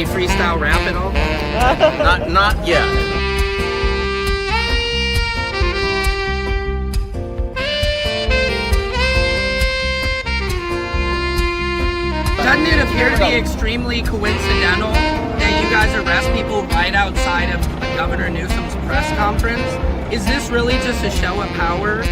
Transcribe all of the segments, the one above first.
you freestyle rap at all? Not yet. Doesn't it appear to be extremely coincidental that you guys arrest people right outside of Governor Newsom's press conference? Is this really just a show of power?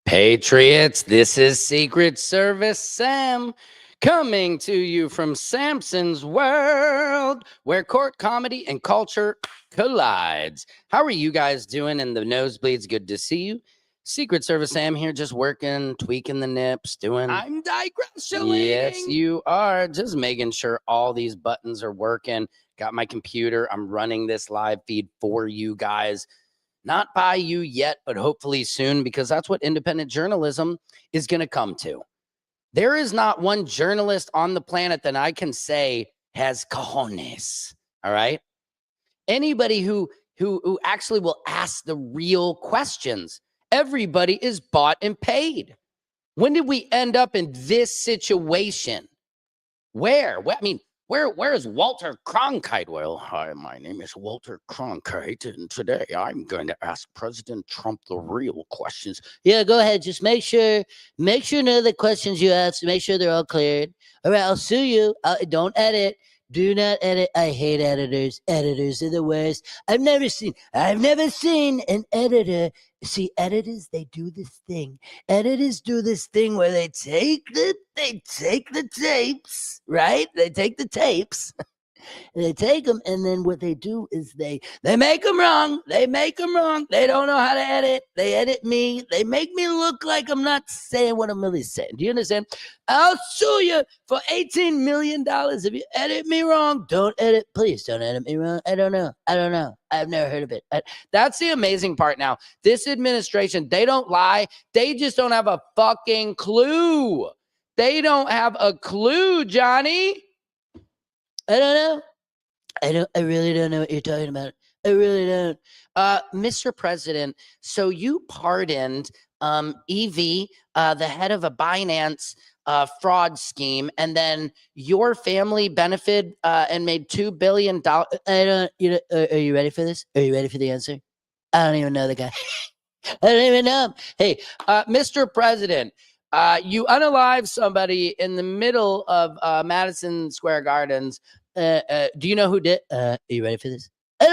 Patriots, this is Secret Service Sam coming to you from Samson's world, where court comedy and culture collides. How are you guys doing in the nosebleeds? Good to see you. Secret Service Sam here, just working, tweaking the nips, doing... I'm digressing. Yes, you are. Just making sure all these buttons are working. Got my computer. I'm running this live feed for you guys. Not by you yet, but hopefully soon, because that's what independent journalism is going to come to. There is not one journalist on the planet that I can say has cojones, all right? Anybody who actually will ask the real questions. Everybody is bought and paid. When did we end up in this situation? Where? I mean, where is Walter Cronkite? Well, hi, my name is Walter Cronkite, and today I'm going to ask President Trump the real questions. Yeah, go ahead. Just make sure none of the questions you ask, make sure they're all cleared. All right, I'll sue you. Don't edit. Do not edit. I hate editors. Editors are the worst. I've never seen an editor. See, editors, they do this thing. Editors do this thing where they take the tapes, right? They take the tapes. They take them, and then what they do is they make them wrong. They make them wrong. They don't know how to edit. They edit me. They make me look like I'm not saying what I'm really saying. Do you understand? I'll sue you for $18 million if you edit me wrong. Don't edit. Please don't edit me wrong. I don't know. I've never heard of it. That's the amazing part now. This administration, they don't lie. They just don't have a fucking clue. They don't have a clue, Johnny. I don't know. I really don't know what you're talking about. I really don't. Mr. President, so you pardoned EV, the head of a Binance fraud scheme, and then your family benefited and made $2 billion. Are you ready for this? Are you ready for the answer? I don't even know the guy. I don't even know him. Hey, Mr. President, you unalive somebody in the middle of Madison Square Gardens. Do you know who did? Are you ready for this? I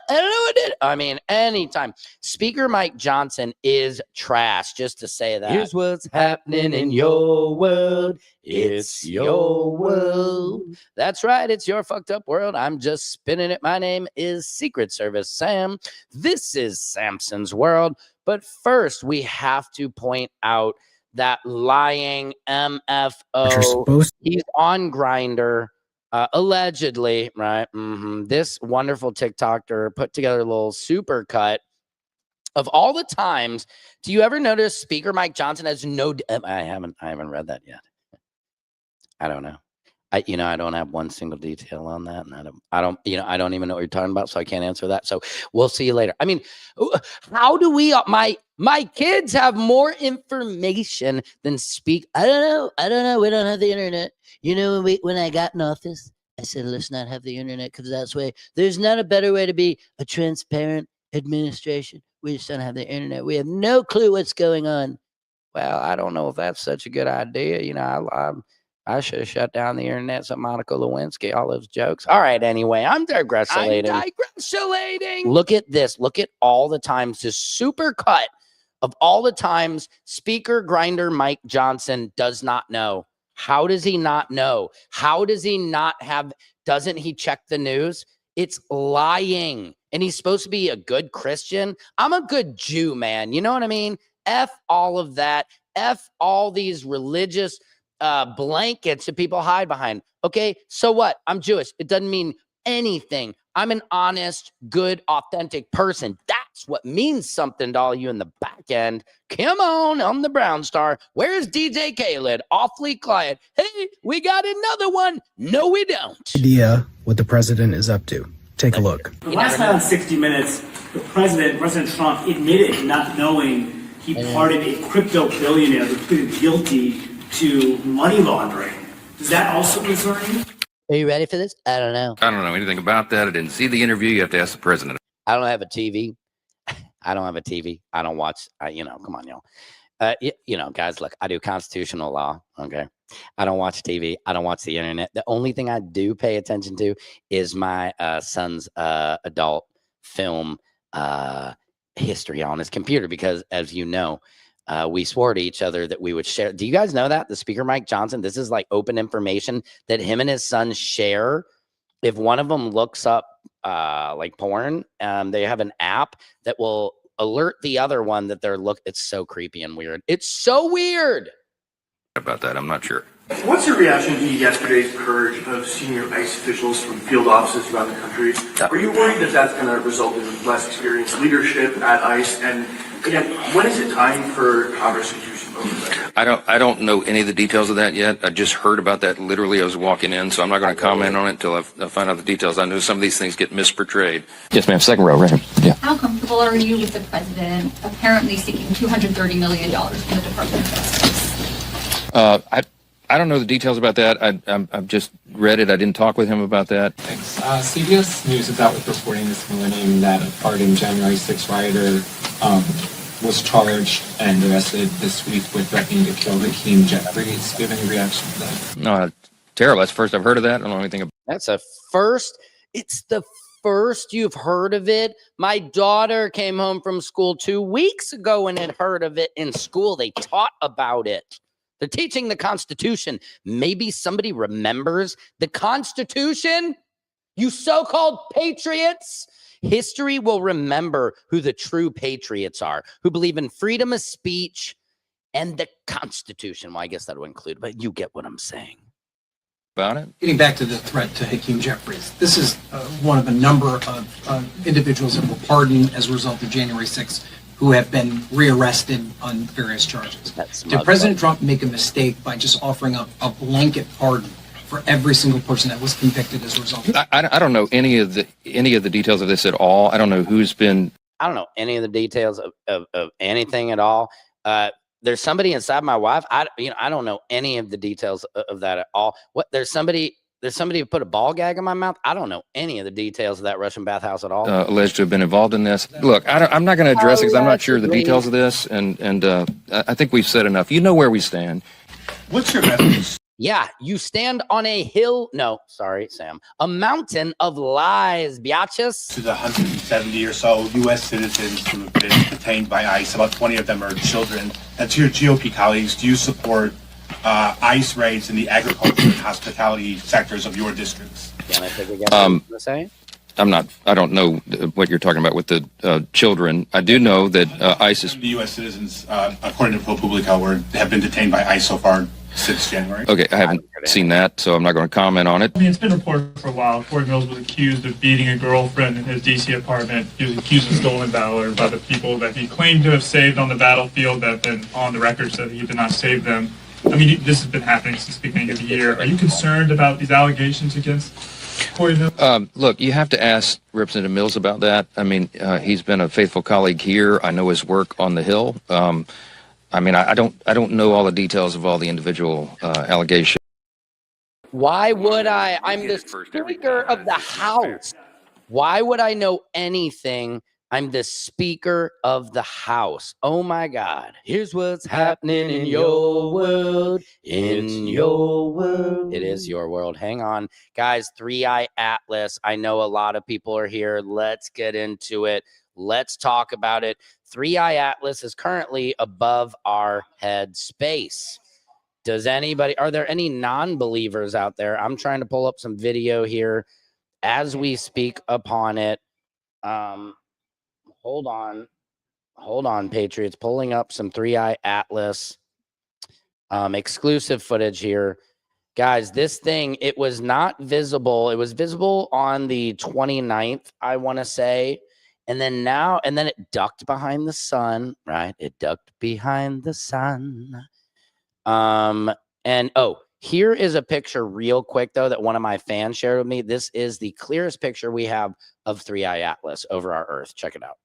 don't know who did. I mean, anytime. Speaker Mike Johnson is trash, just to say that. Here's what's happening in your world. It's your world. That's right. It's your fucked up world. I'm just spinning it. My name is Secret Service Sam. This is Samson's world. But first, we have to point out that lying MFO. He's on Grindr, allegedly, right? This wonderful TikToker put together a little super cut of all the times. Do you ever notice Speaker Mike Johnson has no? I haven't read that yet. I don't know. I don't have one single detail on that, and I don't even know what you're talking about, so I can't answer that. So we'll see you later. I mean, how do we? My kids have more information than speak. I don't know. We don't have the internet. You know, when I got in office, I said, let's not have the internet because that's way. There's not a better way to be a transparent administration. We just don't have the internet. We have no clue what's going on. Well, I don't know if that's such a good idea. You know, I should have shut down the internet. So Monica Lewinsky, all those jokes. All right, anyway, I'm digressing. Look at this. Look at all the times, this super cut of all the times Speaker Grindr Mike Johnson does not know. How does he not know? How does he not have, doesn't he check the news? It's lying. And he's supposed to be a good Christian. I'm a good Jew, man. You know what I mean? F all of that. F all these religious blankets that people hide behind. Okay, so what? I'm Jewish. It doesn't mean anything. I'm an honest, good, authentic person. That's what means something to all you in the back end. Come on, I'm the Brown Star. Where's DJ Khaled? Awfully quiet. Hey, we got another one. No, we don't. Idea what the president is up to. Take a look. Last night on 60 Minutes, President Trump, admitted not knowing he pardoned a crypto billionaire who pleaded guilty to money laundering. Does that also concern you? Are you ready for this? I don't know. I don't know anything about that. I didn't see the interview. You have to ask the president. I don't have a TV. I don't have a TV. I don't watch. Come on, y'all. Guys, look, I do constitutional law. Okay. I don't watch TV. I don't watch the internet. The only thing I do pay attention to is my son's adult film history on his computer, because, as you know, we swore to each other that we would share. Do you guys know that the speaker, Mike Johnson, this is like open information that him and his son share? If one of them looks up like porn, they have an app that will alert the other one that they're it's so creepy and weird. It's so weird. About that, I'm not sure. What's your reaction to yesterday's purge of senior ICE officials from field offices around the country? Are you worried that that's going to result in less experienced leadership at ICE? And again, when is it time for Congress to do some oversight? I don't know any of the details of that yet. I just heard about that literally. I was walking in, so I'm not going to comment on it until I find out the details. I know some of these things get misportrayed. Yes, ma'am. Second row, right here. Yeah. How comfortable are you with the president apparently seeking $230 million from the Department of Justice? I don't know the details about that. I've just read it. I didn't talk with him about that. Thanks. CBS News is out with reporting this morning that a pardoned January 6th rioter was charged and arrested this week with threatening to kill Hakeem Jeffries. Do you have any reaction to that? No, terrible. That's the first I've heard of that. I don't know anything about That's a first. It's the first you've heard of it. My daughter came home from school 2 weeks ago and had heard of it in school. They taught about it. They're teaching the Constitution. Maybe somebody remembers the Constitution? You so-called patriots? History will remember who the true patriots are, who believe in freedom of speech and the Constitution. Well, I guess that would include, but you get what I'm saying. it. Getting back to the threat to Hakeem Jeffries, this is one of a number of individuals that were pardoned as a result of January 6th who have been rearrested on various charges. Did President Trump make a mistake by just offering up a blanket pardon for every single person that was convicted as a result? I don't know any of the details of this at all. I don't know who's been. I don't know any of the details of anything at all. There's somebody inside my wife. I don't know any of the details of that at all. There's somebody who put a ball gag in my mouth. I don't know any of the details of that Russian bathhouse at all. Alleged to have been involved in this. Look, I'm not going to address it because I'm not sure the details of this, and I think we've said enough. You know where we stand. What's your message? Yeah, you stand on a hill. No, sorry, Sam. A mountain of lies, biatches. To the 170 or so U.S. citizens who have been detained by ICE, about 20 of them are children. And to your GOP colleagues, do you support ICE raids in the agriculture and hospitality sectors of your districts? Can I take a guess? What you're saying? I don't know what you're talking about with the children. I do know that ICE is. The U.S. citizens, according to ProPublica, have been detained by ICE so far since January. Okay, I haven't seen that, so I'm not going to comment on it. I mean, it's been reported for a while. Corey Mills was accused of beating a girlfriend in his D.C. apartment. He was accused of stolen valor by the people that he claimed to have saved on the battlefield that then on the record said he did not save them. I mean, this has been happening since the beginning of the year. Are you concerned about these allegations against Corey Mills? Look, you have to ask Representative Mills about that. I mean, he's been a faithful colleague here. I know his work on the Hill. I mean, I don't know all the details of all the individual allegations. Why would I? I'm the Speaker of the House. Why would I know anything? I'm the Speaker of the House. Oh my God. Here's what's happening in your world. In your world. It is your world. Hang on. Guys, 3i Atlas. I know a lot of people are here. Let's get into it. Let's talk about it. 3i Atlas is currently above our head space. Are there any non-believers out there? I'm trying to pull up some video here as we speak upon it. Hold on, Patriots. Pulling up some 3i Atlas exclusive footage here. Guys, this thing, it was not visible. It was visible on the 29th, I want to say. And then it ducked behind the sun, right? It ducked behind the sun. Here is a picture real quick, though, that one of my fans shared with me. This is the clearest picture we have of 3i Atlas over our Earth. Check it out.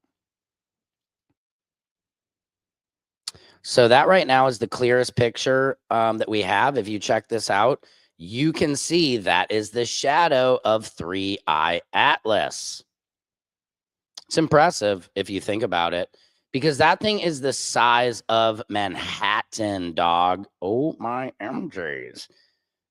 So that right now is the clearest picture that we have. If you check this out, you can see that is the shadow of 3I Atlas. It's impressive if you think about it, because that thing is the size of Manhattan, dog. Oh my MJs.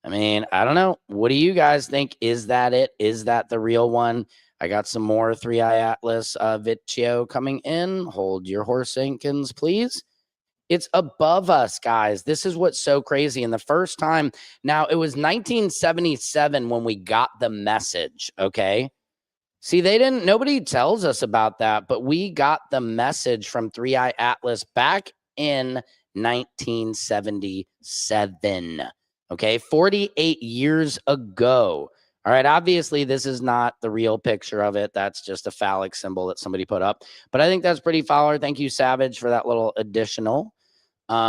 I mean, I don't know. What do you guys think? Is that it? Is that the real one? I got some more 3I Atlas Vitio coming in. Hold your horse-inkins, please. It's above us, guys. This is what's so crazy. And the first time, now it was 1977 when we got the message, okay? See, nobody tells us about that, but we got the message from 3I Atlas back in 1977, okay? 48 years ago. All right, obviously, this is not the real picture of it. That's just a phallic symbol that somebody put up. But I think that's pretty fowler. Thank you, Savage, for that little additional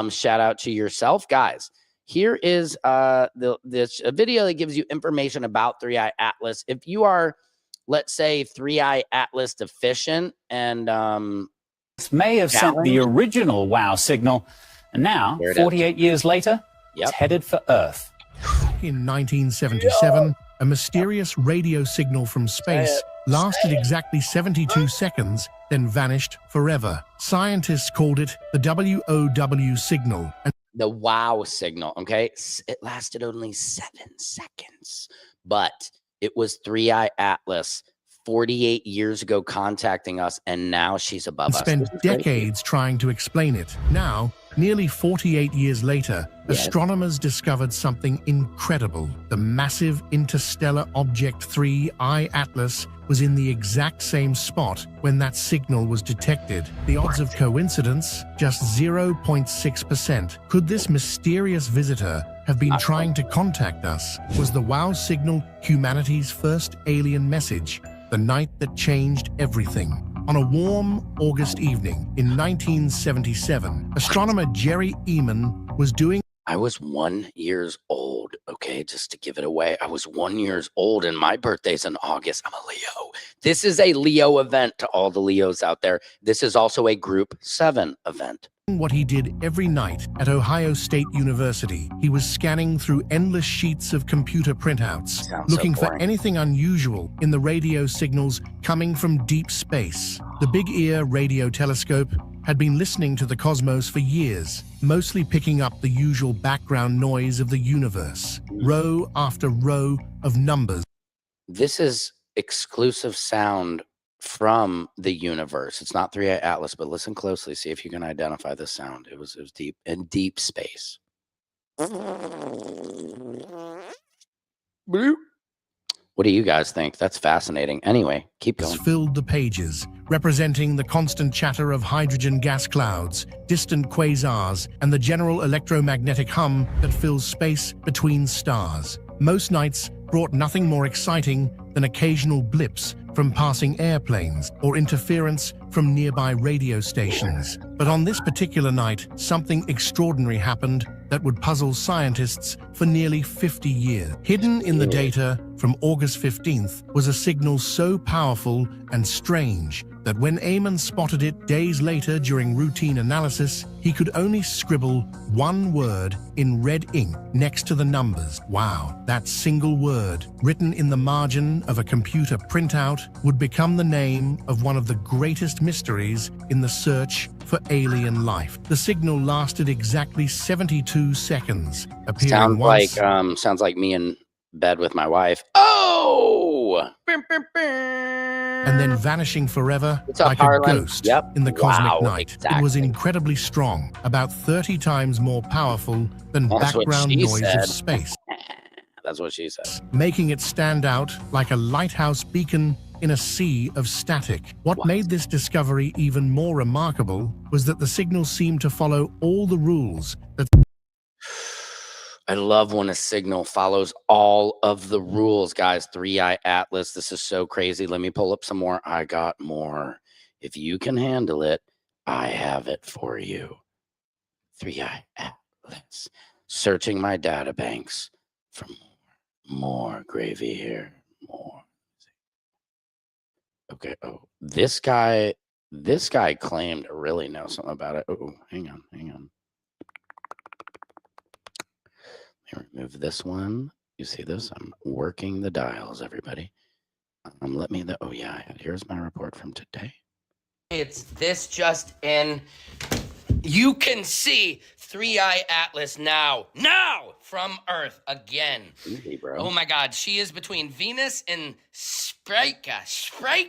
shout out to yourself. Guys, here is this video that gives you information about 3I Atlas. If you are, let's say, 3I Atlas deficient and may have sent the original WOW signal, and now, 48 years later, it's headed for Earth. In 1977, a mysterious radio signal from space lasted exactly 72 seconds, then vanished forever. Scientists called it the WOW signal. The WOW signal, okay? It lasted only 7 seconds, but it was 3I Atlas 48 years ago contacting us, and now she's above us. Spent decades trying to explain it. Now, nearly 48 years later, astronomers discovered something incredible. The massive interstellar object 3I Atlas was in the exact same spot when that signal was detected. The odds of coincidence, just 0.6%. Could this mysterious visitor have been trying to contact us? Was the WOW signal humanity's first alien message? The night that changed everything. On a warm August evening in 1977, astronomer Jerry Eman was doing... I was 1 year old, okay, just to give it away. I was 1 year old, and my birthday's in August. I'm a Leo. This is a Leo event to all the Leos out there. This is also a Group 7 event. What he did every night at Ohio State University. He was scanning through endless sheets of computer printouts, looking for anything unusual in the radio signals coming from deep space. The Big Ear radio telescope had been listening to the cosmos for years, mostly picking up the usual background noise of the universe, row after row of numbers. This is exclusive sound from the universe. It's not 3I Atlas, but listen closely. See if you can identify the sound. It was deep in deep space. What do you guys think? That's fascinating. Anyway, keep going. Filled the pages, representing the constant chatter of hydrogen gas clouds, distant quasars, and the general electromagnetic hum that fills space between stars. Most nights brought nothing more exciting than occasional blips from passing airplanes or interference from nearby radio stations. But on this particular night, something extraordinary happened that would puzzle scientists for nearly 50 years. Hidden in the data from August 15th was a signal so powerful and strange that when Eamon spotted it days later during routine analysis, he could only scribble one word in red ink next to the numbers. Wow, that single word, written in the margin of a computer printout, would become the name of one of the greatest mysteries in the search for alien life. The signal lasted exactly 72 seconds, appearing once... Sounds like me in bed with my wife. Oh! And then vanishing forever like a ghost in the cosmic night. Exactly. It was incredibly strong, about 30 times more powerful than background noise of space. That's what she said. Making it stand out like a lighthouse beacon in a sea of static. What made this discovery even more remarkable was that the signal seemed to follow all the rules that... I love when a signal follows all of the rules, guys. 3I Atlas, this is so crazy. Let me pull up some more. I got more. If you can handle it, I have it for you. 3I Atlas. Searching my data banks for more gravy here. More. Okay. Oh, this guy claimed to really know something about it. Oh, hang on. Let me remove this one. You see this? I'm working the dials, everybody. Let me, oh yeah, here's my report from today. It's this just in. You can see 3i Atlas now from Earth again. Easy, bro. Oh my God, she is between Venus and Sprika,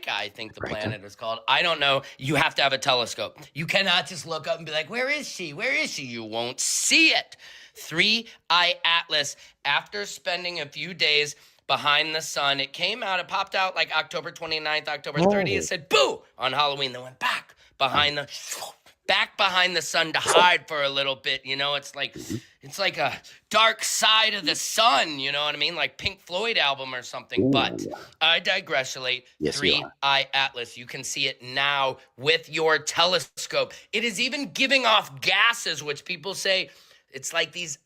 I think the planet is called. I don't know. You have to have a telescope. You cannot just look up and be like, where is she? Where is she? You won't see it. 3i Atlas, after spending a few days behind the sun, it came out, it popped out like October 29th, October 30th, said boo on Halloween, then went back behind the sun to hide for a little bit. You know, it's like a dark side of the sun, you know what I mean? Like Pink Floyd album or something. Ooh. But I digressulate. Yes, 3i Atlas. You can see it now with your telescope. It is even giving off gases, which people say it's like these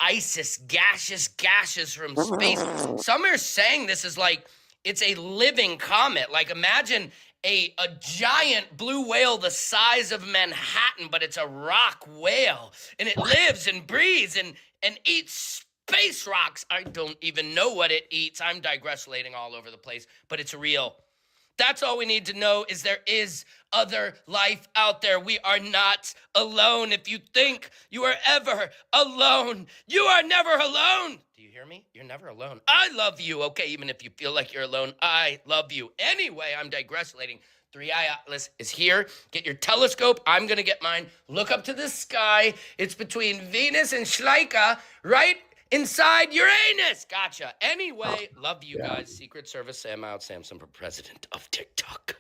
gaseous gashes from space. Some are saying this is like, it's a living comet. Like imagine a giant blue whale the size of Manhattan, but it's a rock whale. And it lives and breathes and eats space rocks. I don't even know what it eats. I'm digressing all over the place, but it's real. That's all we need to know is there is other life out there. We are not alone. If you think you are ever alone, you are never alone. Do you hear me? You're never alone. I love you, okay? Even if you feel like you're alone, I love you. Anyway, I'm digressing. 3i Atlas is here. Get your telescope. I'm going to get mine. Look up to the sky. It's between Venus and Schleicha, right inside Uranus. Gotcha. Anyway, love you guys. Secret Service Sam out. Samson for president of TikTok.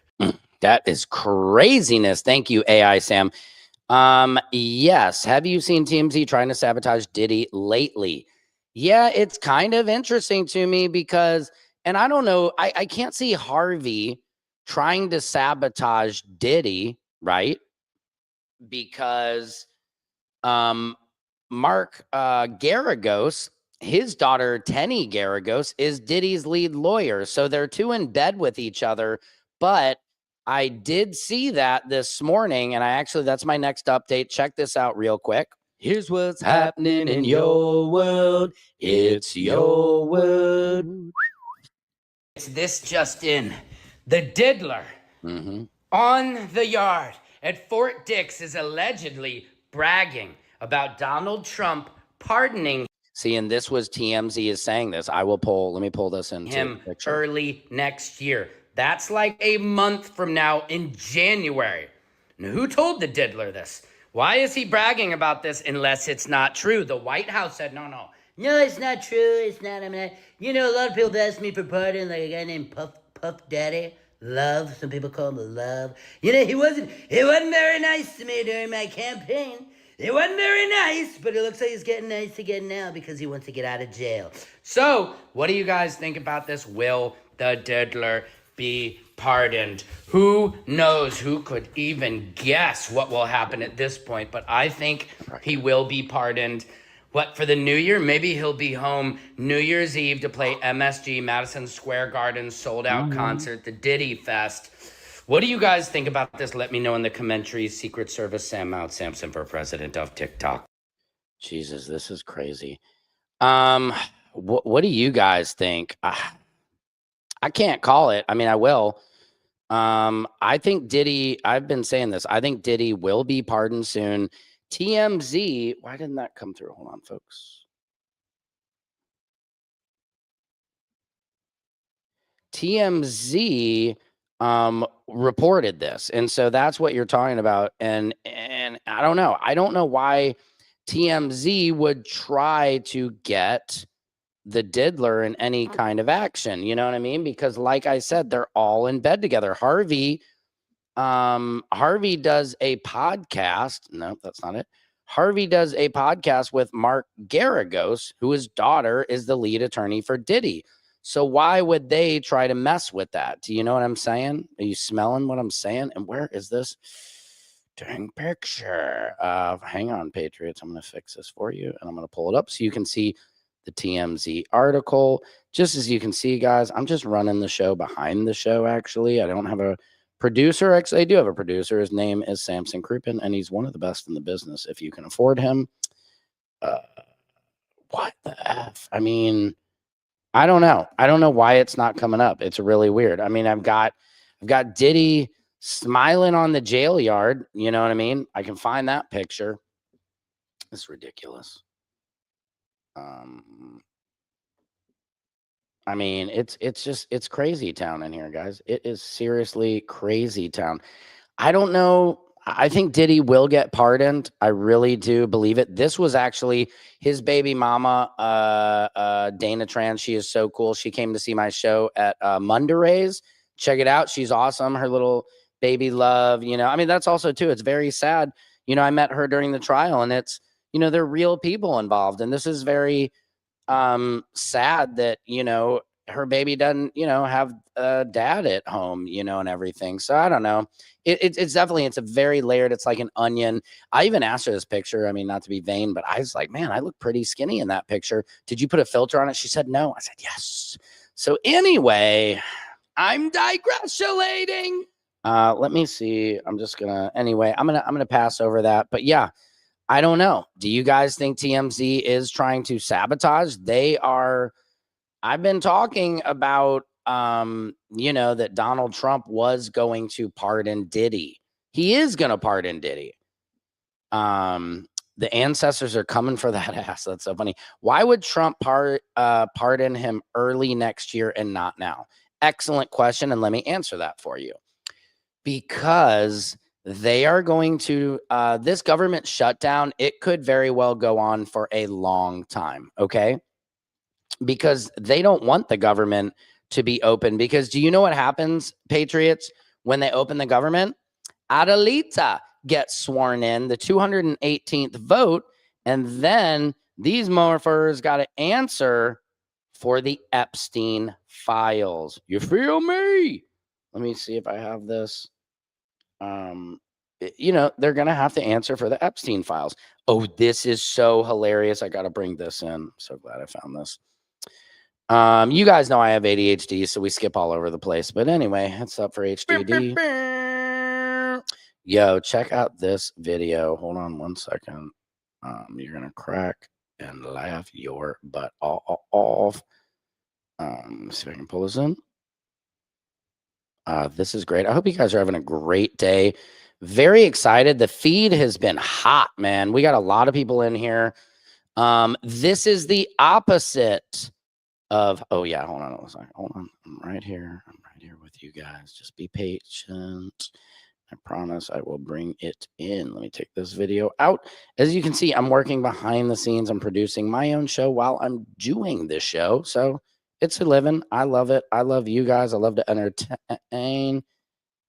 That is craziness. Thank you, AI Sam. Yes. Have you seen TMZ trying to sabotage Diddy lately? Yeah, it's kind of interesting to me because, and I don't know, I can't see Harvey trying to sabotage Diddy, right? Because Mark Garagos, his daughter Tenny Garagos, is Diddy's lead lawyer. So they're two in bed with each other. But I did see that this morning, and that's my next update. Check this out real quick. Here's what's happening in your world. It's your world. It's this just in. The diddler on the yard at Fort Dix is allegedly bragging about Donald Trump pardoning See, and this was TMZ is saying this. Let me pull this into him the picture. Early next year. That's like a month from now in January. Now, who told the diddler this? Why is he bragging about this unless it's not true? The White House said, no, it's not true. It's not. I mean, a lot of people ask me for pardon, like a guy named Puff Daddy. Love. Some people call him Love. He wasn't very nice to me during my campaign. It wasn't very nice, but it looks like he's getting nice again now because he wants to get out of jail. So, what do you guys think about this? Will the diddler be pardoned? Who knows? Who could even guess what will happen at this point? But I think he will be pardoned. What, for the new year? Maybe he'll be home New Year's Eve to play MSG, Madison Square Garden, sold-out concert, the Diddy Fest. What do you guys think about this? Let me know in the commentaries. Secret Service Sam out. Samson for president of TikTok. Jesus, this is crazy. What do you guys think? I can't call it. I mean, I will. I think Diddy, I've been saying this. I think Diddy will be pardoned soon. TMZ, why didn't that come through? Hold on, folks. TMZ reported this, and so that's what you're talking about. And I don't know. I don't know why TMZ would try to get the diddler in any kind of action. You know what I mean? Because like I said, they're all in bed together. Harvey does a podcast. No, that's not it. Harvey does a podcast with Mark Garagos, who his daughter is the lead attorney for Diddy. So why would they try to mess with that? Do you know what I'm saying? Are you smelling what I'm saying? And where is this dang picture? Hang on, Patriots. I'm going to fix this for you, and I'm going to pull it up so you can see the TMZ article. Just as you can see, guys, I'm just running the show behind the show, actually. I don't have a producer. Actually, I do have a producer. His name is Samson Krupin, and he's one of the best in the business if you can afford him. what the F? I mean, I don't know. I don't know why it's not coming up. It's really weird. I mean, I've got Diddy smiling on the jail yard. You know what I mean? I can find that picture. It's ridiculous. I mean, it's crazy town in here, guys. It is seriously crazy town. I don't know. I think Diddy will get pardoned. I really do believe it. This was actually his baby mama, Dana Tran. She is so cool. She came to see my show at Mondays. Check it out. She's awesome. Her little baby love, you know. I mean, that's also too. It's very sad. You know, I met her during the trial, and it's, you know, they're real people involved, and this is very sad that, you know, her baby doesn't, you know, have a dad at home, you know, and everything. So I don't know. It's definitely, it's a very layered, it's like an onion. I even asked her this picture. I mean, not to be vain, but I was like, man, I look pretty skinny in that picture. Did you put a filter on it? She said, no. I said, yes. So anyway, I'm digressulating. Let me see. I'm just gonna, anyway, I'm gonna pass over that. But yeah, I don't know. Do you guys think TMZ is trying to sabotage? They are. I've been talking about, you know, that Donald Trump was going to pardon Diddy. He is going to pardon Diddy. The ancestors are coming for that ass. That's so funny. Why would Trump pardon him early next year and not now? Excellent question. And let me answer that for you. Because they are going to, this government shutdown, it could very well go on for a long time. Okay. Because they don't want the government to be open. Because do you know what happens, Patriots, when they open the government? Adelita gets sworn in, the 218th vote, and then these morphers got to answer for the Epstein files. You feel me? Let me see if I have this. You know, they're going to have to answer for the Epstein files. Oh, this is so hilarious. I got to bring this in. I'm so glad I found this. You guys know I have ADHD, so we skip all over the place. But anyway, it's up for HDD. Yo, check out this video. Hold on one second. You're gonna crack and laugh your butt off. Let's see if I can pull this in. This is great. I hope you guys are having a great day. Very excited. The feed has been hot, man. We got a lot of people in here. This is the opposite of, oh yeah, hold on a second. Hold on. I'm right here with you guys. Just be patient. I promise I will bring it in. Let me take this video out. As you can see, I'm working behind the scenes. I'm producing my own show while I'm doing this show. So it's a living. I love it. I love you guys. I love to entertain.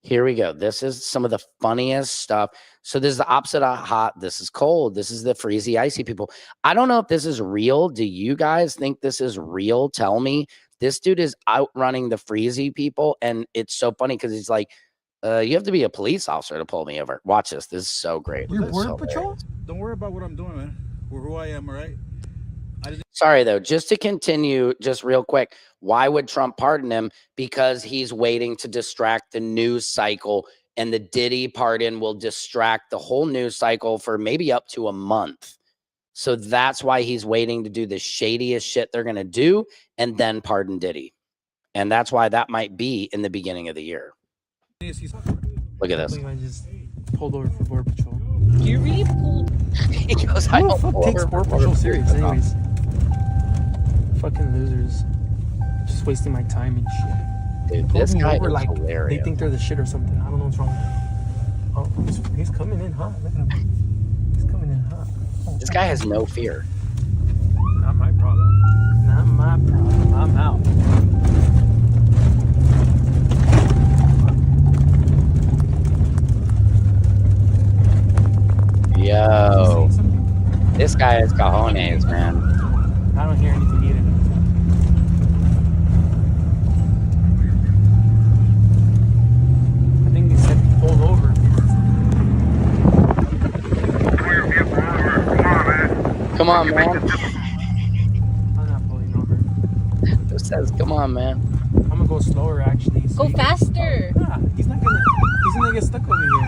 Here we go. This is some of the funniest stuff. So this is the opposite of hot. This is cold. This is the freezy, icy people. I don't know if this is real. Do you guys think this is real? Tell me. This dude is outrunning the freezy people. And it's so funny because he's like, you have to be a police officer to pull me over. Watch this. This is so great. You're border patrol? Don't worry about what I'm doing, man. Or who I am, all right? Sorry, though, just to continue, just real quick, why would Trump pardon him? Because he's waiting to distract the news cycle, and the Diddy pardon will distract the whole news cycle for maybe up to a month. So that's why he's waiting to do the shadiest shit they're going to do and then pardon Diddy. And that's why that might be in the beginning of the year. Look at this. I just pulled over for border patrol. You really pulled? He goes, I don't fuck takes border patrol serious, anyways. Fucking losers. Just wasting my time and shit. Dude, this guy over, is like, hilarious. They think they're the shit or something. I don't know what's wrong with them. Oh, he's coming in hot. Look at him. He's coming in hot. Oh, this guy has no fear. Not my problem. Not my problem. I'm out. Yo, this guy has cojones, man. I don't hear anything either. I think they said pull over. Come on, man. I'm not pulling over. Who says, come on, man? I'm gonna go slower, actually. Go faster. Yeah, he's gonna get stuck over here.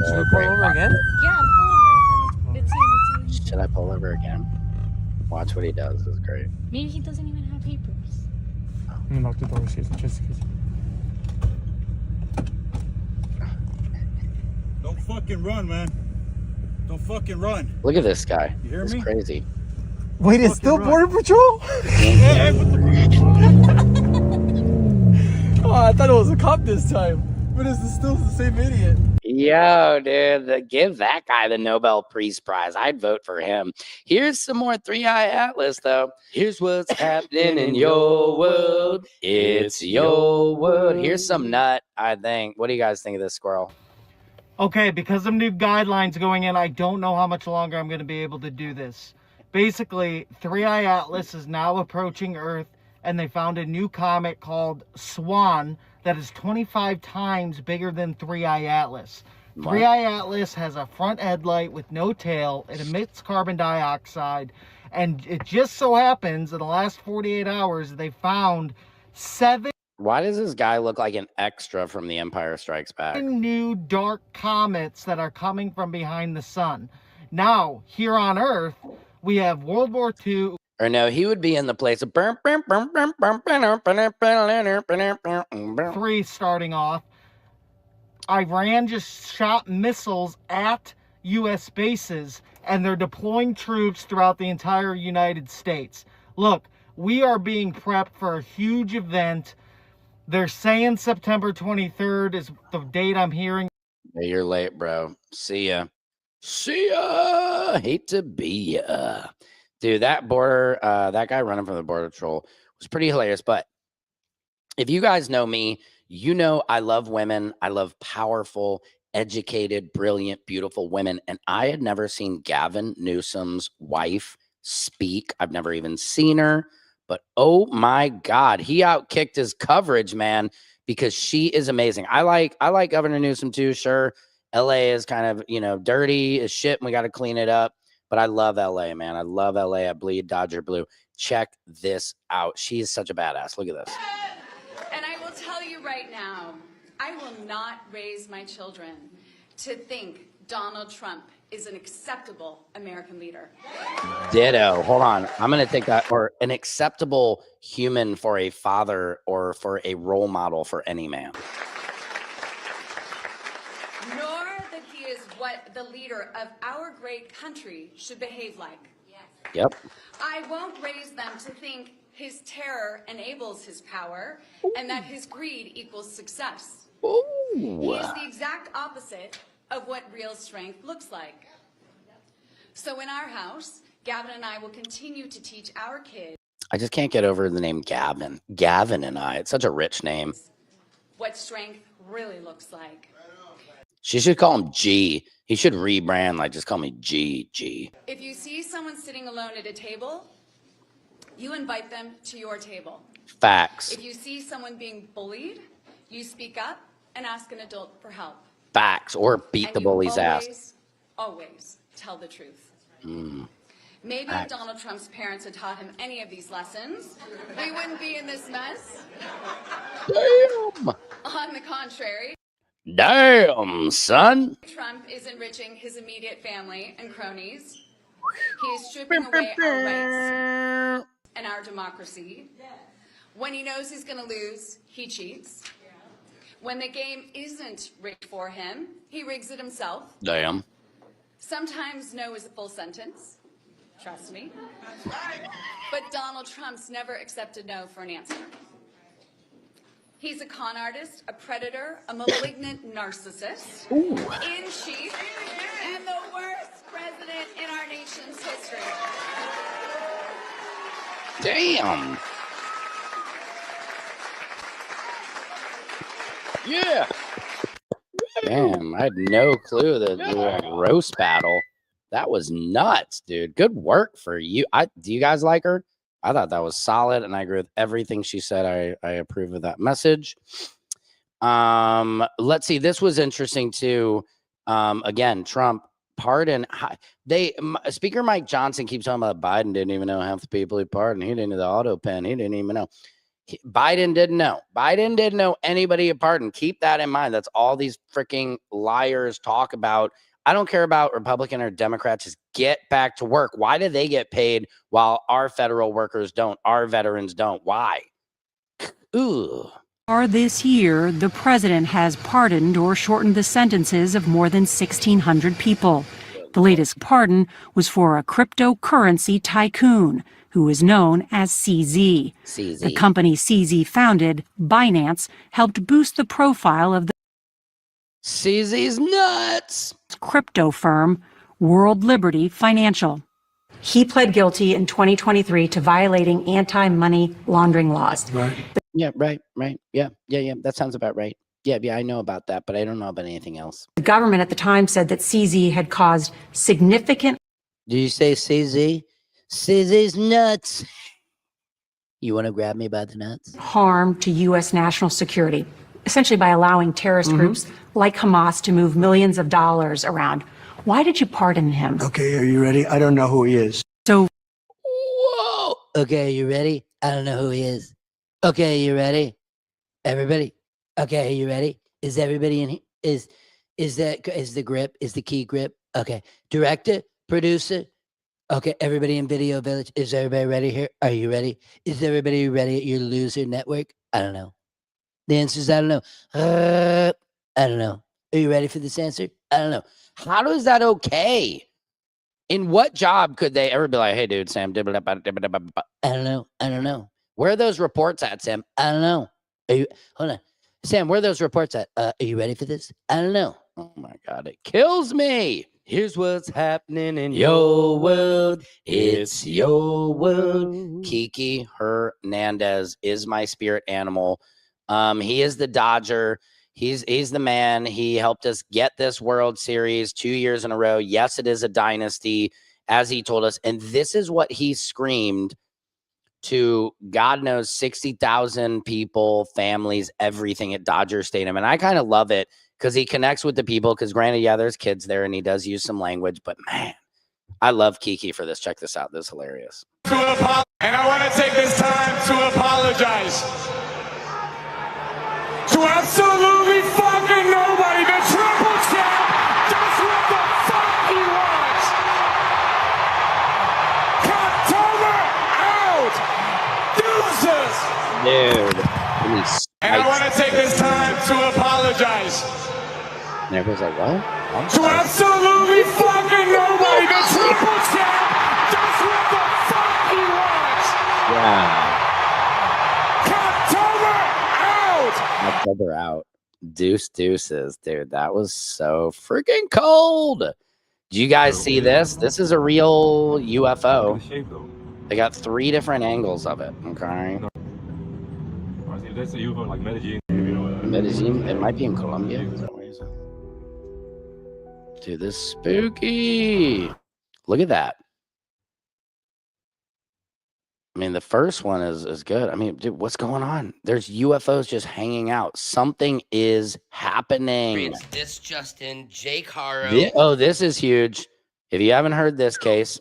Should we pull over again? Yeah, pull over. Let's see. Should I pull over again? Watch what he does. This is great. Maybe he doesn't even have papers. I'm gonna knock the door just in case. Don't fucking run, man. Don't fucking run. Look at this guy. You hear It's me? crazy. Wait, it's still Border Patrol? Oh, I thought it was a cop this time. But it's still the same idiot. Yo, dude, give that guy the Nobel Peace Prize. I'd vote for him. Here's some more 3i Atlas, though. Here's what's happening in your world. It's your world. Here's some nut, I think. What do you guys think of this squirrel? Okay, because of new guidelines going in, I don't know how much longer I'm going to be able to do this. Basically, 3i Atlas is now approaching Earth, and they found a new comet called Swan that is 25 times bigger than 3i Atlas. 3i Atlas has a front headlight with no tail. It emits carbon dioxide. And it just so happens in the last 48 hours, they found 7 Why does this guy look like an extra from The Empire Strikes Back? new dark comets that are coming from behind the sun. Now, here on Earth, we have World War II. Or no, he would be in the place of 3 starting off. Iran just shot missiles at U.S. bases, and they're deploying troops throughout the entire United States. Look, we are being prepped for a huge event. They're saying September 23rd is the date I'm hearing. Hey, you're late, bro. See ya. See ya. Hate to be ya. Dude, that guy running from the Border Patrol was pretty hilarious. But if you guys know me, you know I love women. I love powerful, educated, brilliant, beautiful women. And I had never seen Gavin Newsom's wife speak. I've never even seen her. But oh my God, he outkicked his coverage, man, because she is amazing. I like Governor Newsom too. Sure, LA is kind of, dirty as shit, and we got to clean it up. But I love LA, man. I love LA. I bleed Dodger blue. Check this out. She is such a badass. Look at this. And I will tell you right now, I will not raise my children to think Donald Trump is an acceptable American leader. Ditto. Hold on. I'm going to take that. Or an acceptable human for a father or for a role model for any man. Nor that he is what the leader of our great country should behave like. Yep. I won't raise them to think his terror enables his power and that his greed equals success. He is the exact opposite of what real strength looks like. So in our house, Gavin and I will continue to teach our kids. I just can't get over the name Gavin. Gavin and I. It's such a rich name. What strength really looks like. She should call him G. He should rebrand, like, just call me G. If you see someone sitting alone at a table, you invite them to your table. Facts. If you see someone being bullied, you speak up and ask an adult for help. Facts. Or beat the bully's ass. Always tell the truth. Maybe Facts. if Donald Trump's parents had taught him any of these lessons, we wouldn't be in this mess. Damn. On the contrary, Damn, son. Trump is enriching his immediate family and cronies. He is stripping away our rights and our democracy. When he knows he's going to lose, he cheats. When the game isn't rigged for him, he rigs it himself. Damn. Sometimes no is a full sentence. Trust me. But Donald Trump's never accepted no for an answer. He's a con artist, a predator, a malignant narcissist, in chief, and the worst president in our nation's history. Damn. Yeah. Damn, I had no clue that we were a roast battle. That was nuts, dude. Good work for you. Do you guys like her? I thought that was solid, and I agree with everything she said. I approve of that message. Let's see. This was interesting too. Again, Trump pardon. Speaker Mike Johnson keeps talking about Biden didn't even know half the people he pardoned. He didn't know the auto pen. He didn't even know. Biden didn't know. Biden didn't know anybody he pardoned. Keep that in mind. That's all these freaking liars talk about. I don't care about Republican or Democrats. Just get back to work. Why do they get paid while our federal workers don't? Our veterans don't? Why? Ooh. This year, the president has pardoned or shortened the sentences of more than 1,600 people. The latest pardon was for a cryptocurrency tycoon who is known as CZ. The company CZ founded, Binance, helped boost the profile of the CZ's nuts crypto firm, World Liberty Financial. He pled guilty in 2023 to violating anti-money laundering laws. Yeah, right. Yeah. That sounds about right. Yeah, I know about that, but I don't know about anything else. The government at the time said that CZ had caused significant... Did you say CZ? CZ's nuts. You want to grab me by the nuts? ...harm to U.S. national security, essentially by allowing terrorist groups like Hamas to move millions of dollars around. Why did you pardon him? Okay, are you ready? I don't know who he is. So... Whoa. Okay, you ready? I don't know who he is. Okay, you ready? Everybody? Okay, you ready? Is everybody in here? Is the grip? Is the key grip? Okay. Director, producer. Okay, everybody in Video Village. Is everybody ready here? Are you ready? Is everybody ready at your loser network? I don't know. The answer is I don't know. I don't know. Are you ready for this answer? I don't know. How is that okay? In what job could they ever be like, hey, dude, Sam, I don't know. I don't know. Where are those reports at, Sam? I don't know. Hold on. Sam, where are those reports at? Are you ready for this? I don't know. Oh, my God. It kills me. Here's what's happening in your world. It's your world. Kiki Hernandez is my spirit animal. He is the Dodger. He's the man. He helped us get this World Series 2 years in a row. Yes, it is a dynasty, as he told us. And this is what he screamed to God knows 60,000 people, families, everything at Dodger Stadium. And I kind of love it because he connects with the people because granted, yeah, there's kids there and he does use some language, but man, I love Kiki for this. Check this out. This is hilarious. And I want to take this time to apologize to absolutely fucking nobody. The triple champ does what the fuck he wants. October out. Deuces. Dude. And I want to take this time to apologize and everyone's like, what? to absolutely fucking nobody. The triple champ does what the fuck he wants. Yeah. October out. Deuces, dude. That was so freaking cold. Do you guys see this? This is a real UFO. They got 3 different angles of it. Okay. That's a UFO like Medellin. Medellin? It might be in Colombia. Dude, this is spooky. Look at that. I mean, the first one is good. I mean, dude, what's going on? There's UFOs just hanging out. Something is happening. This Justin, Jake Harrow. This is huge. If you haven't heard this case,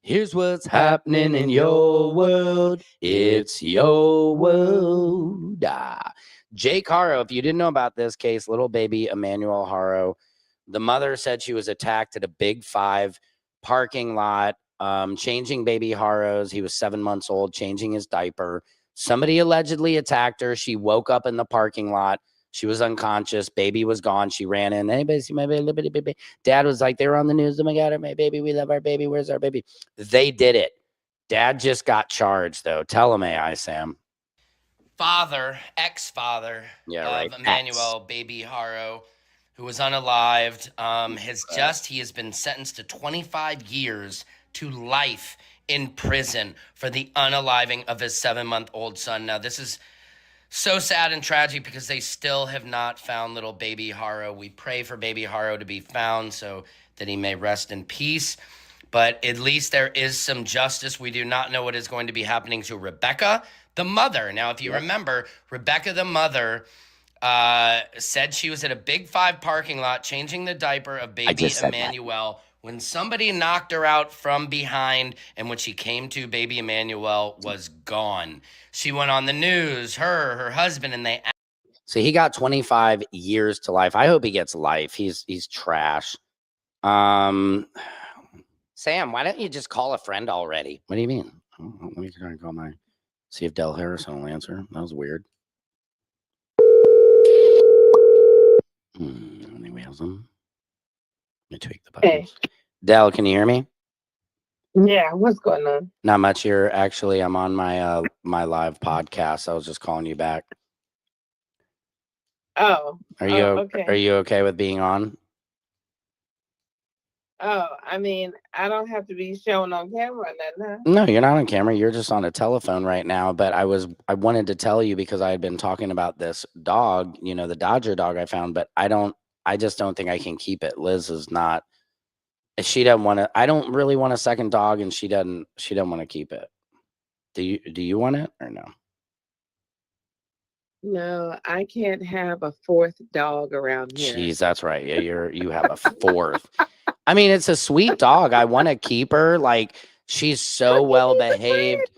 here's what's happening in your world. It's your world. Jake Harrow, if you didn't know about this case, little baby Emmanuel Harrow, the mother said she was attacked at a Big 5 parking lot. Changing baby Harrow's. He was 7 months old, changing his diaper. Somebody allegedly attacked her. She woke up in the parking lot. She was unconscious. Baby was gone. She ran in. Anybody see my baby? Dad was like, they were on the news. Oh my God, my baby. We love our baby. Where's our baby? They did it. Dad just got charged, though. Tell him AI, Sam. Ex-father of Emmanuel, baby Harrow, who was unalived, he has been sentenced to 25 years to life in prison for the unaliving of his 7-month-old son. Now, this is so sad and tragic because they still have not found little baby Harrow. We pray for baby Harrow to be found so that he may rest in peace. But at least there is some justice. We do not know what is going to be happening to Rebecca, the mother. Now, if you remember, Rebecca, the mother, said she was at a Big 5 parking lot changing the diaper of baby Emmanuel when somebody knocked her out from behind, and when she came to, baby Emmanuel was gone. She went on the news, her husband, and they... So he got 25 years to life. I hope he gets life. He's trash. Sam, why don't you just call a friend already? What do you mean? Let me try and call see if Del Harrison will answer. That was weird. I think we have some. Let me tweak the buttons. Hey. Del, can you hear me? Yeah, what's going on? Not much. I'm on my my live podcast. I was just calling you back. Oh. Are you okay? Are you okay with being on? Oh, I mean, I don't have to be shown on camera then, huh? No, you're not on camera. You're just on a telephone right now. But I wanted to tell you because I had been talking about this dog, the Dodger dog I found, but I just don't think I can keep it. Liz is not, she doesn't want to, I don't really want a second dog, and she doesn't want to keep it. Do you want it or no? No, I can't have a fourth dog around here. Jeez, that's right. Yeah, you have a fourth. I mean, it's a sweet dog. I want to keep her. Like, she's so well behaved.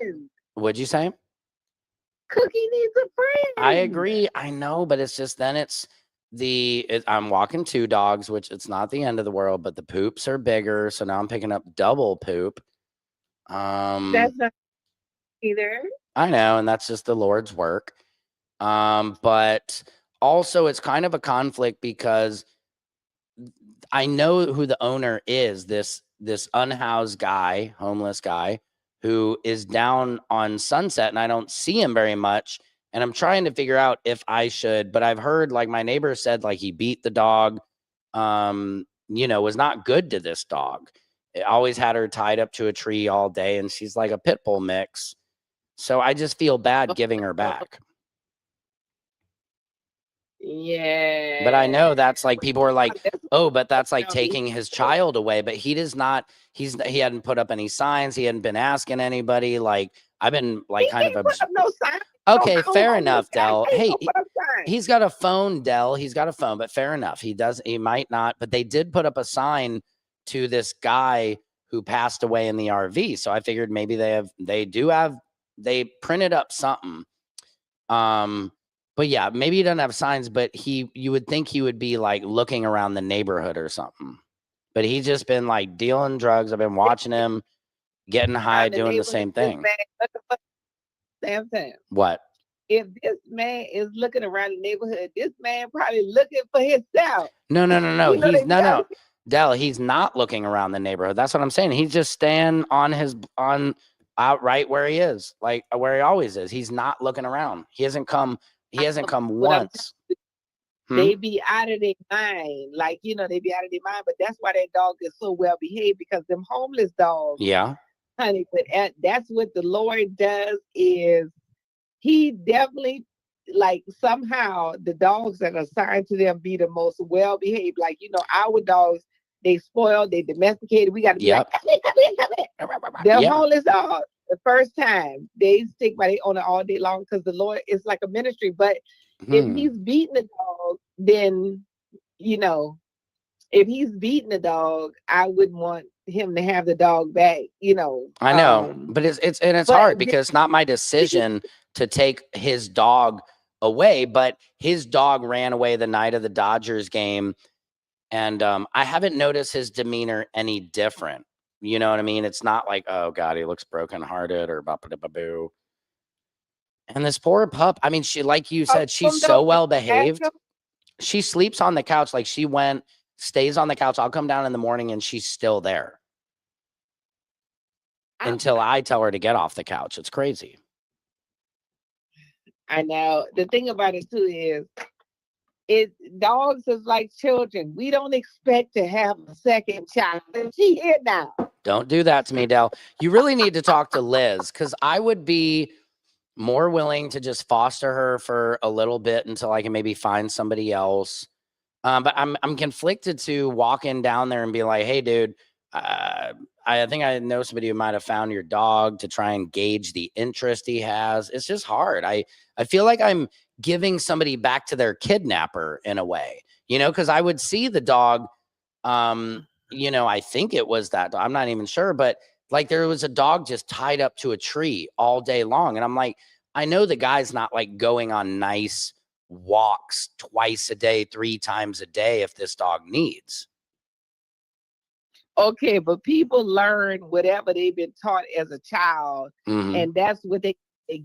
What'd you say? Cookie needs a friend. I agree. I know, but it's just then I'm walking 2 dogs, which it's not the end of the world, but the poops are bigger. So now I'm picking up double poop. That's not either. I know, and that's just the Lord's work. But also it's kind of a conflict because I know who the owner is, this unhoused guy, homeless guy, who is down on Sunset, and I don't see him very much. And I'm trying to figure out if I should, but I've heard, like, my neighbor said, like, he beat the dog, was not good to this dog. It always had her tied up to a tree all day, and she's like a pit bull mix. So I just feel bad giving her back. Yeah. But I know that's like, people are like, oh, but that's like taking his child away. But he hadn't put up any signs. He hadn't been asking anybody. Like, I've been like kind of no sign. Okay, fair enough, Del. Hey, he's got a phone, Del. He's got a phone, but fair enough. He might not, but they did put up a sign to this guy who passed away in the RV. So I figured maybe they printed up something. But yeah, maybe he doesn't have signs, but you would think he would be like looking around the neighborhood or something. But he's just been like dealing drugs. I've been watching him getting high, doing the same thing. Samson. What? If this man is looking around the neighborhood, this man probably looking for himself. No. No. Del, he's not looking around the neighborhood. That's what I'm saying. He's just staying out right where he is, like where he always is. He's not looking around. He hasn't come once. They be out of their mind. Like, they be out of their mind, but that's why that dog is so well behaved, because them homeless dogs. Yeah. Honey, but that's what the Lord does, is he definitely, like, somehow the dogs that are assigned to them be the most well behaved. Like, our dogs, they spoiled, they domesticated. We got to be like, come here. They're homeless dogs. The first time they stick by their owner all day long, because the Lord is like a ministry. But if he's beating the dog, then, if he's beating the dog, I wouldn't want him to have the dog back, I know, but it's hard because it's not my decision to take his dog away, but his dog ran away the night of the Dodgers game. And I haven't noticed his demeanor any different. You know what I mean? It's not like, oh God, he looks brokenhearted or boo. And this poor pup, I mean, she, like you said, she's so well behaved. She sleeps on the couch. Like, stays on the couch. I'll come down in the morning and she's still there until I tell her to get off the couch. It's crazy. I know. The thing about it too is, dogs is like children. We don't expect to have a second child. And she here now. Don't do that to me, Del. You really need to talk to Liz, because I would be more willing to just foster her for a little bit until I can maybe find somebody else. But I'm conflicted to walk in down there and be like, hey, dude, I think I know somebody who might have found your dog, to try and gauge the interest he has. It's just hard. I feel like I'm giving somebody back to their kidnapper in a way, because I would see the dog. I think it was that dog. I'm not even sure, but like, there was a dog just tied up to a tree all day long. And I'm like, I know the guy's not like going on nice walks twice a day, 3 times a day if this dog needs. Okay, but people learn whatever they've been taught as a child, and that's what they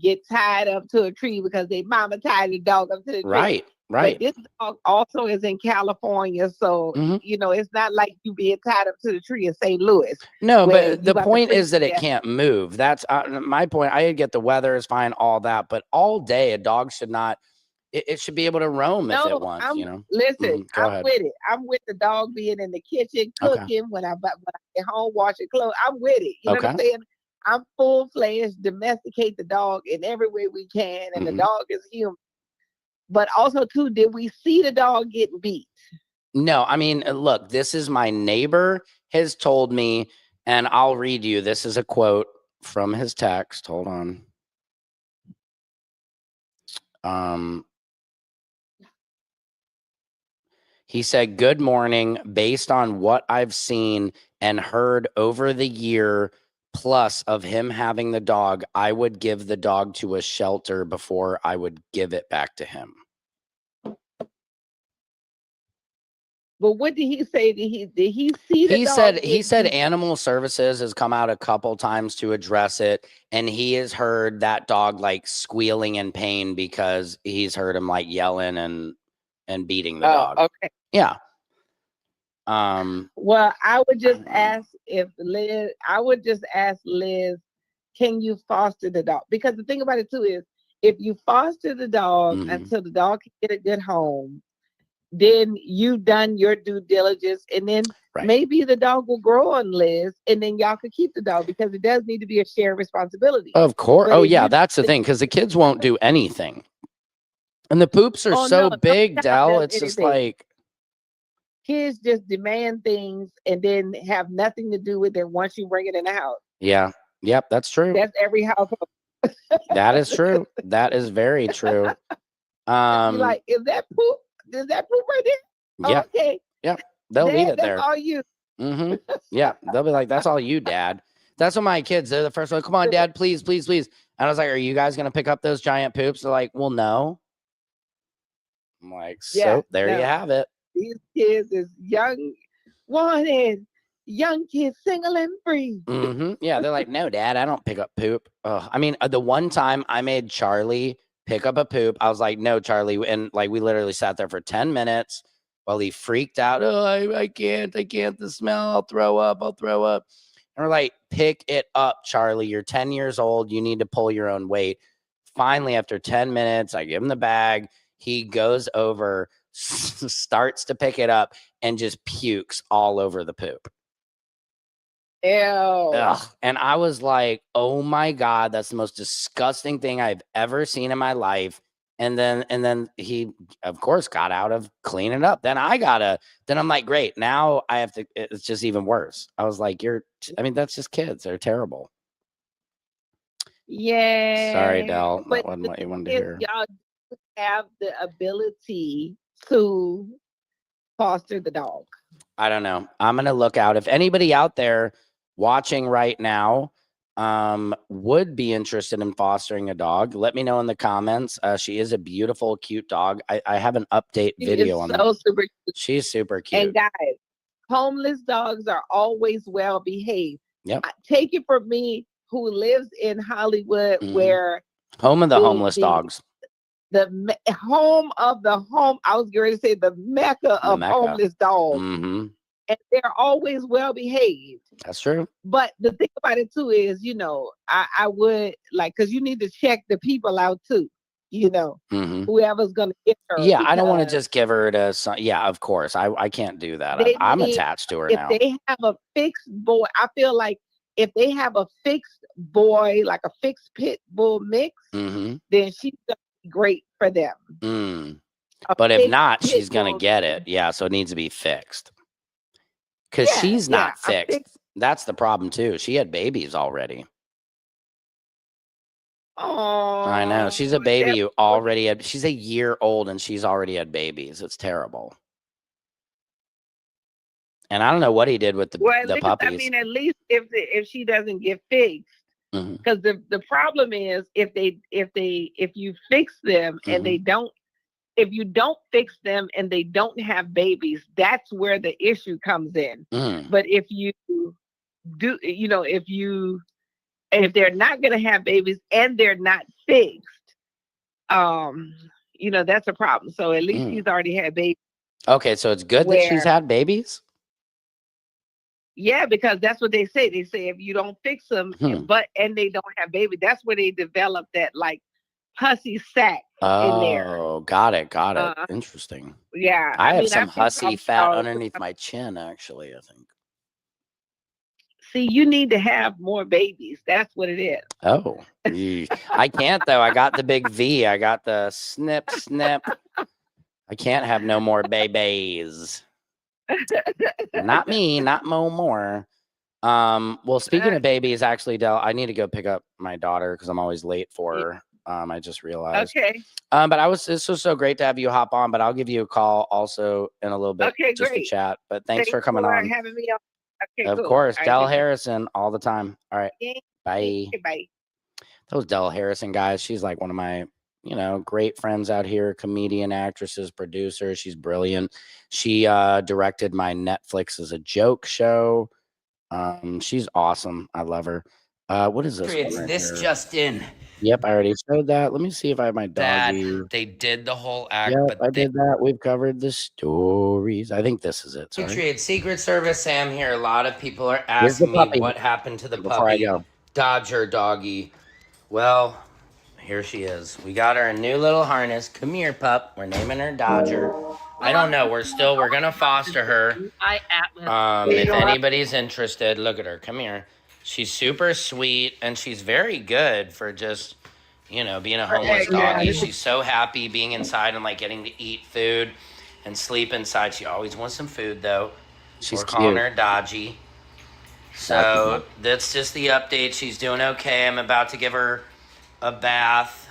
get tied up to a tree because they mama tied the dog up to the tree. Right. But this dog also is in California, so it's not like you being tied up to the tree in St. Louis. No, where but you the got point freak is that it death. can't move. That's my point. I get the weather is fine, all that, but all day a dog should not. It should be able to roam if it No, wants. You know. listen, Go I'm ahead. with it. I'm with the dog being in the kitchen Okay. cooking when I get home washing clothes. I'm with it. You know what I'm Okay. saying? I'm full-fledged, domesticate the dog in every way we can, and the dog is human. But also, too, did we see the dog getting beat? No, I mean, look, this is my neighbor has told me, and I'll read you. This is a quote from his text. Hold on. He said, "Good morning. Based on what I've seen and heard over the year plus of him having the dog, I would give the dog to a shelter before I would give it back to him." But what did he say? Did he see the dog? He said Animal Services has come out a couple times to address it, and he has heard that dog like squealing in pain because he's heard him like yelling and beating the dog. Okay. Yeah. Well, I would just ask Liz, can you foster the dog? Because the thing about it too is, if you foster the dog until the dog can get a good home, then you've done your due diligence, and then maybe the dog will grow on Liz, and then y'all could keep the dog because it does need to be a shared responsibility. Of course. But Oh if yeah, you- that's the thing, because the kids won't do anything. And the poops are Oh, so no big, child Del. does It's just anything. like, Kids just demand things and then have nothing to do with it once you bring it in the house. yeah. Yep, that's true. That's every household. That is true. That is very true. You're like, is that poop? Is that poop right there? Yeah. Okay. Yeah. They'll leave Dad, it that's there. all you. Yeah. They'll be like, that's all you, Dad. That's what my kids, they're the first one. Come on, Dad, please, please, please. And I was like, are you guys going to pick up those giant poops? They're like, well, no. I'm like, so there you have it. These kids is young, wanted, young kids, single and free. Yeah. They're like, no, Dad, I don't pick up poop. I mean, the one time I made Charlie pick up a poop, I was like, no, Charlie. And like, we literally sat there for 10 minutes while he freaked out. Oh, I can't, the smell, I'll throw up. And we're like, pick it up, Charlie. You're 10 years old. You need to pull your own weight. Finally, after 10 minutes, I give him the bag. He goes over, starts to pick it up, and just pukes all over the poop. Ew. Ugh. And I was like, oh my God, that's the most disgusting thing I've ever seen in my life. And then he, of course, got out of cleaning up. Then I'm like, great. Now I have to, it's just even worse. I was like, that's just kids. They're terrible. Yeah. Sorry, Del. But That wasn't what you wanted to if hear. y'all have the ability to foster the dog. I don't know. I'm going to look out. If anybody out there watching right now would be interested in fostering a dog, let me know in the comments. She is a beautiful, cute dog. I have an update video on that. Super cute. She's super cute. And guys, homeless dogs are always well behaved. Yep. Take it from me, who lives in Hollywood, where Home of the homeless dogs. The home of the home. I was going to say the mecca of homeless dogs. And they're always well behaved. That's true. But the thing about it too is, I would like, because you need to check the people out too. Whoever's gonna get her. Yeah, I don't want to just give her to some. Yeah, of course. I can't do that. I'm attached to her now. If they have a fixed boy, I feel like if they have a fixed boy, like a fixed pit bull mix, then she's gonna be great for them. But if not, she's gonna get it. Yeah, so it needs to be fixed. Because she's not fixed. That's the problem too. She had babies already. Oh, I know. She's a baby who already had. She's a year old and she's already had babies. It's terrible. And I don't know what he did with the puppies. I mean, at least if she doesn't get fixed, because the problem is if you fix them and if you don't fix them and they don't have babies, that's where the issue comes in. But if you do, if they're not going to have babies and they're not fixed, that's a problem. So at least she's already had babies. Okay, so it's good that she's had babies? Yeah, because that's what they say. They say if you don't fix them, and they don't have babies, that's where they develop that like hussy sack in there. Oh, got it. Interesting. Yeah, I have mean, some I've been hussy talking fat about- underneath my chin, actually, I think. See, you need to have more babies. That's what it is. Oh, I can't, though. I got the big V. I got the snip, snip. I can't have no more babies. Not me, not more. Well, speaking of babies, actually, Del, I need to go pick up my daughter because I'm always late for her. I just realized. Okay. But this was so great to have you hop on, but I'll give you a call also in a little bit just to chat. But thanks for coming on. Having me on. Okay, Of cool. course, All right, Del thank you. Harrison all the time. All right. Bye. Okay, bye. That was Del Harrison, guys. She's like one of my, great friends out here, comedian, actresses, producer. She's brilliant. She directed my Netflix as a joke show. She's awesome. I love her. What is this? It's one right this here? just in. Yep, I already showed that. Let me see if I have my doggy. They did the whole act, Yep, but I did that. We've covered the stories. I think this is it. Sorry. Patriot Secret Service, Sam here. A lot of people are Here's the asking me puppy what happened to the before I puppy. go. Dodger doggy. Well, here she is. We got her a new little harness. Come here, pup. We're naming her Dodger. I don't know. We're gonna foster her. If anybody's interested, look at her. Come here. She's super sweet and she's very good for just, being a homeless doggy. She's so happy being inside and like getting to eat food and sleep inside. She always wants some food though. She's We're calling cute. her Dodgy. So that's just the update. She's doing okay. I'm about to give her a bath.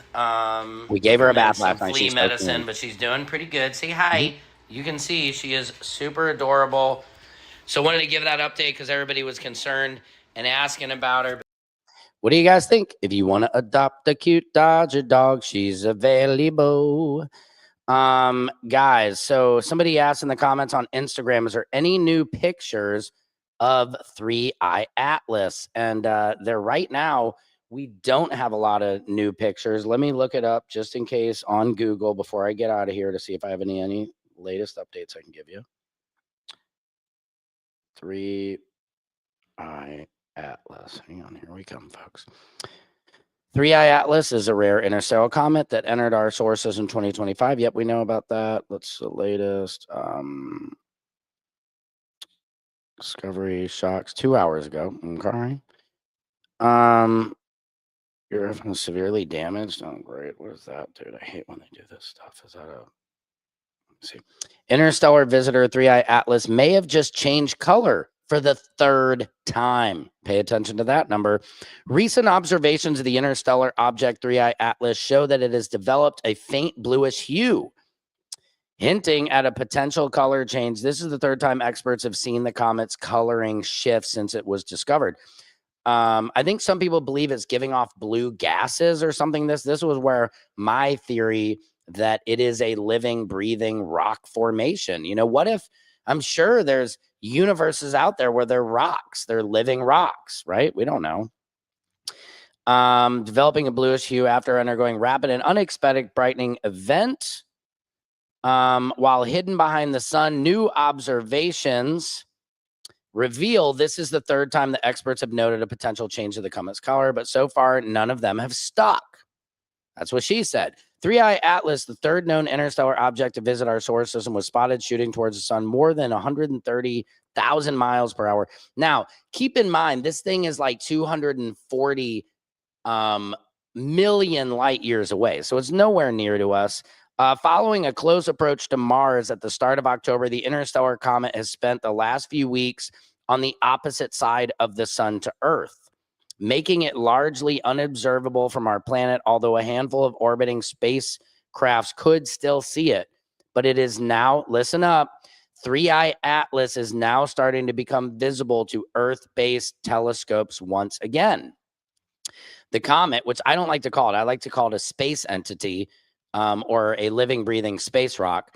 We gave her a bath some last night. flea She's medicine, okay. but she's doing pretty good. Say hi. You can see she is super adorable. So wanted to give that update because everybody was concerned and asking about her. What do you guys think? If you want to adopt a cute Dodger dog, she's available. Guys, so somebody asked in the comments on Instagram, is there any new pictures of 3i Atlas? And there right now, we don't have a lot of new pictures. Let me look it up just in case on Google before I get out of here to see if I have any latest updates I can give you. 3i Atlas. Hang on, here we come, folks. 3i Atlas is a rare interstellar comet that entered our solar system in 2025. Yep, we know about that. That's the latest. Discovery shocks 2 hours ago. Okay. Your Earth was severely damaged. Oh, great. What is that, dude? I hate when they do this stuff. Is that a... Let's see. Interstellar visitor 3i Atlas may have just changed color for the third time. Pay attention to that number. Recent observations of the interstellar object 3i Atlas show that it has developed a faint bluish hue, hinting at a potential color change. This is the third time experts have seen the comet's coloring shift since it was discovered. I think some people believe it's giving off blue gases or something. This was where my theory that it is a living, breathing rock formation. What if, I'm sure there's universes out there where they're rocks, they're living rocks, right? We don't know. Developing a bluish hue after undergoing rapid and unexpected brightening event. While hidden behind the sun, new observations reveal this is the third time the experts have noted a potential change of the comet's color, but so far none of them have stuck. That's what she said. 3i Atlas, the third known interstellar object to visit our solar system, was spotted shooting towards the sun more than 130,000 miles per hour. Now, keep in mind, this thing is like 240 million light years away, so it's nowhere near to us. Following a close approach to Mars at the start of October, the interstellar comet has spent the last few weeks on the opposite side of the sun to Earth, making it largely unobservable from our planet, although a handful of orbiting spacecrafts could still see it. But it is now, listen up, 3i Atlas is now starting to become visible to Earth-based telescopes once again. The comet, which I don't like to call it, I like to call it a space entity, or a living, breathing space rock,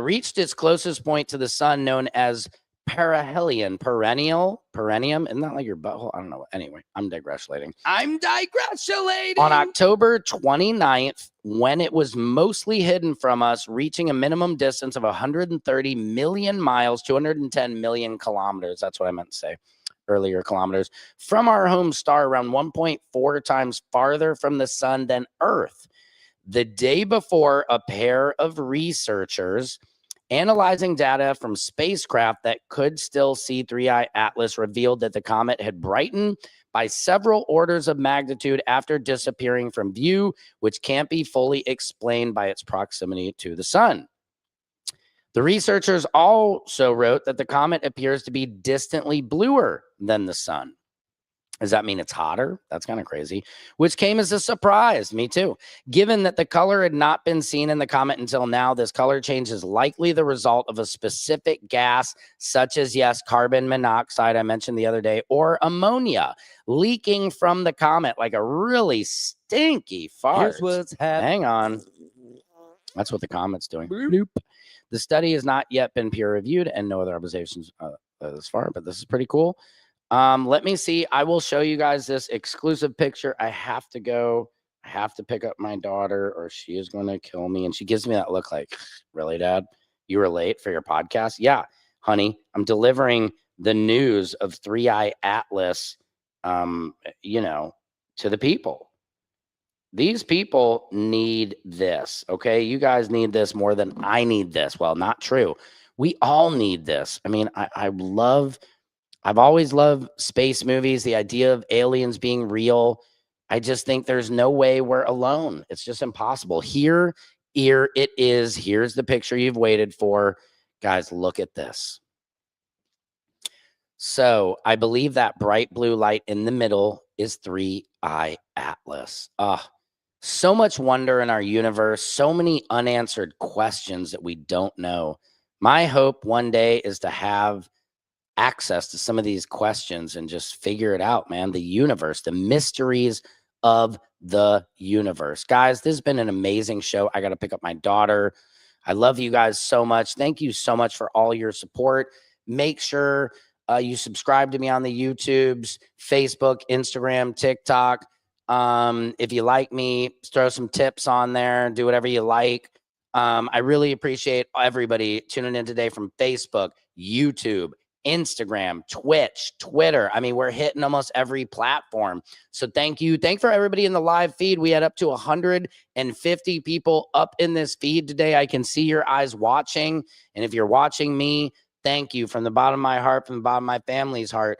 reached its closest point to the sun, known as perihelion, perennium. Isn't that like your butthole? I don't know. Anyway, I'm digressulating. On October 29th, when it was mostly hidden from us, reaching a minimum distance of 130 million miles, 210 million kilometers. That's what I meant to say earlier, kilometers, from our home star, around 1.4 times farther from the sun than Earth. The day before, a pair of researchers analyzing data from spacecraft that could still see 3I Atlas revealed that the comet had brightened by several orders of magnitude after disappearing from view, which can't be fully explained by its proximity to the sun. The researchers also wrote that the comet appears to be distantly bluer than the sun. Does that mean it's hotter? That's kind of crazy, which came as a surprise. Me too. Given that the color had not been seen in the comet until now, this color change is likely the result of a specific gas, such as, yes, carbon monoxide I mentioned the other day, or ammonia leaking from the comet like a really stinky fart. Here's what's happening. Hang on. That's what the comet's doing. Bloop. The study has not yet been peer reviewed and no other observations thus far, but this is pretty cool. Let me see. I will show you guys this exclusive picture. I have to pick up my daughter or she is going to kill me. And she gives me that look like, really, Dad? You were late for your podcast? Yeah, honey, I'm delivering the news of 3I Atlas, to the people. These people need this, okay? You guys need this more than I need this. Well, not true. We all need this. I mean, I've always loved space movies, the idea of aliens being real. I just think there's no way we're alone. It's just impossible. Here it is. Here's the picture you've waited for. Guys, look at this. So I believe that bright blue light in the middle is 3I Atlas. So much wonder in our universe, so many unanswered questions that we don't know. My hope one day is to have access to some of these questions and just figure it out, man. The universe, the mysteries of the universe. Guys, this has been an amazing show. I got to pick up my daughter. I love you guys so much. Thank you so much for all your support. Make sure you subscribe to me on the YouTubes, Facebook, Instagram, TikTok. If you like me, throw some tips on there, do whatever you like. I really appreciate everybody tuning in today from Facebook, YouTube, Instagram, Twitch, Twitter. I mean, we're hitting almost every platform. So thank you. Thank for everybody in the live feed. We had up to 150 people up in this feed today. I can see your eyes watching. And if you're watching me, thank you from the bottom of my heart, from the bottom of my family's heart.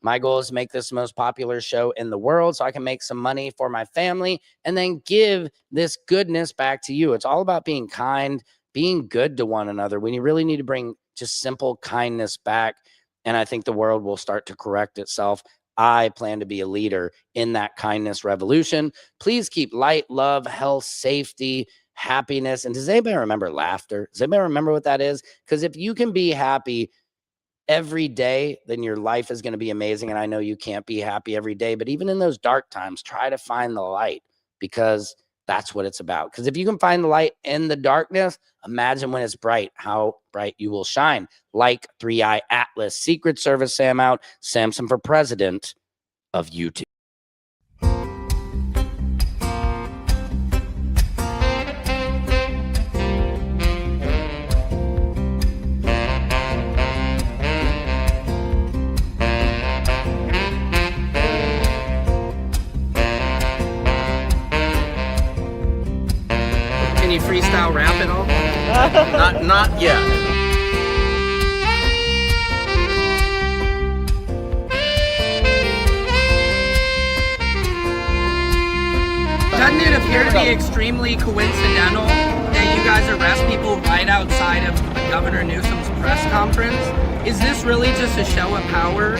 My goal is to make this the most popular show in the world so I can make some money for my family and then give this goodness back to you. It's all about being kind, being good to one another. We really need to bring just simple kindness back. And I think the world will start to correct itself. I plan to be a leader in that kindness revolution. Please keep light, love, health, safety, happiness. And does anybody remember laughter? Does anybody remember what that is? Because if you can be happy every day, then your life is going to be amazing. And I know you can't be happy every day, but even in those dark times, try to find the light, because that's what it's about. Because if you can find the light in the darkness, imagine when it's bright, how bright you will shine. Like 3I Atlas. Secret Service Sam out. Samson for president of YouTube. Can you freestyle rap at all? Not yet. Doesn't it appear to be extremely coincidental that you guys arrest people right outside of Governor Newsom's press conference? Is this really just a show of power?